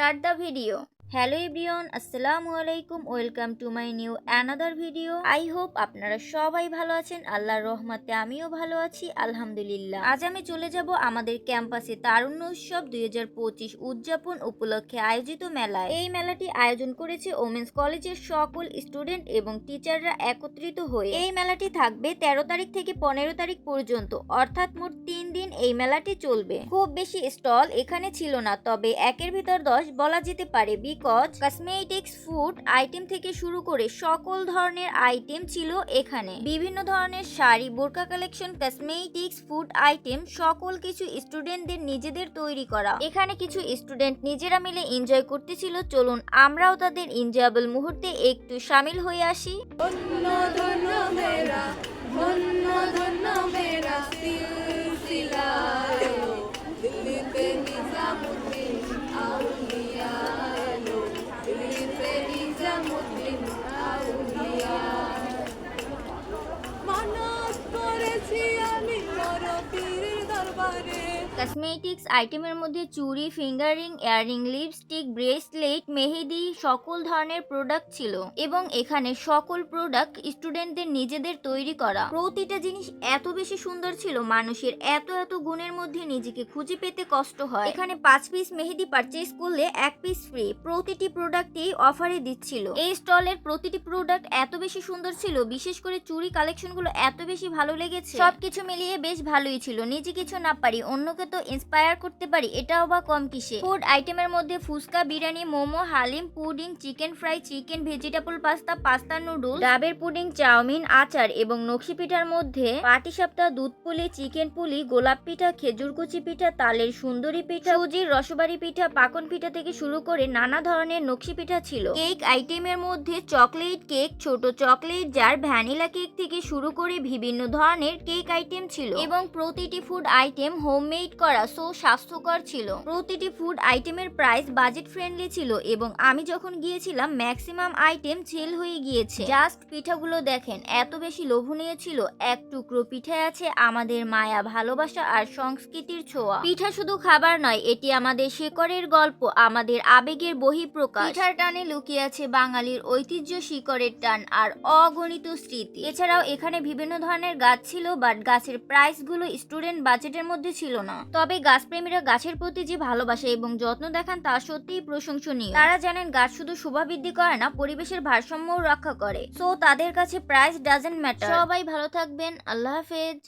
start the video. Hello everyone, আসসালামু আলাইকুম, welcome to my new another video. I hope আপনারা সবাই ভালো আছেন। আল্লাহর রহমতে আমিও ভালো আছি, আলহামদুলিল্লাহ। আজ আমি চলে যাব আমাদের ক্যাম্পাসে তারুণ্য উৎসব 2025 উদযাপন উপলক্ষে আয়োজিত মেলায়। এই মেলাটি আয়োজন করেছে ওমেন্স কলেজের সকল স্টুডেন্ট এবং টিচাররা একত্রিত হয়ে। এই মেলাটি থাকবে 13 তারিখ থেকে 15 তারিখ পর্যন্ত, অর্থাৎ মোট 3 দিন এই মেলাটি চলবে। খুব বেশি স্টল এখানে ছিল না, তবে একের ভিতর 10 বলা যেতে পারে। কসমেটিক্স, ফুড আইটেম থেকে শুরু করে সকল ধরনের আইটেম ছিল এখানে। বিভিন্ন ধরনের শাড়ি, বোরকা কালেকশন, কসমেটিক্স, ফুড আইটেম সকল কিছু স্টুডেন্টদের নিজেদের তৈরি করা। এখানে কিছু স্টুডেন্ট নিজেরা মিলে এনজয় করতেছিল। চলুন আমরাও তাদের এনজয়েবল মুহূর্তে একটু শামিল হয়ে আসি। কসমেটিক্স আইটেমের মধ্যে চুড়ি, ফিঙ্গারিং, ইয়াররিং, লিপস্টিক, ব্রেসলেট, মেহেদি সকল ধরনের প্রোডাক্ট ছিল এবং এখানে সকল প্রোডাক্ট স্টুডেন্টদের নিজেদের তৈরি করা। প্রতিটা জিনিস এত বেশি সুন্দর ছিল, মানুষের এত গুণের মধ্যে নিজেকে খুঁজে পেতে কষ্ট হয়। এখানে 5 পিস মেহেদি পারচেজ করলে 1 পিস ফ্রি, প্রতিটি প্রোডাক্টেই অফারে দিচ্ছিল। এই স্টলের প্রতিটি প্রোডাক্ট এত বেশি সুন্দর ছিল, বিশেষ করে চুড়ি কালেকশনগুলো এত বেশি ভালো লেগেছে। সবকিছু মিলিয়ে বেশ ভালোই ছিল। নিজে কিছু না পারি অন্যকে তো ইন্সপায়ার করতে পারি, এটাও বা কম কিসে। ফুড আইটেমের মধ্যে fuchka, biryani, momo, haleem, pudding, chicken fry, chicken vegetable pasta, pasta noodles, ডাবের পুডিং, চাউমিন, আচার এবং নকশি পিঠার মধ্যে পাটিসাপটা, দুধ পুলি, চিকেন পুলি, গোলাপ পিঠা, খেজুরকুচি পিঠা, তালের সুন্দরী পিঠা, সুজির রসবারি পিঠা, পাকন পিঠা থেকে শুরু করে নানা ধরনের নকশি পিঠা ছিল। কেক আইটেমের মধ্যে চকলেট কেক, ছোট চকলেট জার, ভ্যানিলা কেক থেকে শুরু করে বিভিন্ন ধরনের কেক আইটেম ছিল এবং প্রতিটি ফুড আইটেম হোমমেড করা, সো স্বাস্থ্যকর ছিল। প্রতিটি ফুড আইটেমের প্রাইস বাজেট ফ্রেন্ডলি ছিল এবং আমি যখন গিয়েছিলাম ম্যাক্সিমাম আইটেম সেল হয়ে গিয়েছে। জাস্ট পিঠাগুলো দেখেন, এত বেশি লোভনীয় ছিল। এক টুকরো পিঠায় আছে আমাদের মায়া, ভালোবাসা আর সংস্কৃতির ছোঁয়া। পিঠা শুধু খাবার নয়, এটি আমাদের শেকড়ের গল্প, আমাদের আবেগের বহিঃপ্রকাশ। পিঠার টানে লুকিয়ে আছে বাঙালির ঐতিহ্য, শিকড়ের টান আর অগণিত স্মৃতি। এছাড়াও এখানে বিভিন্ন ধরনের গাছ ছিল, বাট গাছের প্রাইস গুলো স্টুডেন্ট বাজেটের মধ্যে ছিল না। তবে গাছপ্রেমীরা গাছের প্রতি যে ভালোবাসা এবং যত্ন দেখান তা সত্যিই প্রশংসনীয়। তারা জানেন গাছ শুধু শোভা বৃদ্ধি করে না, পরিবেশের ভারসাম্যও রক্ষা করে। সো তাদের কাছে প্রাইস ডাজেন্ট ম্যাটার। সবাই ভালো থাকবেন, আল্লাহ হাফেজ।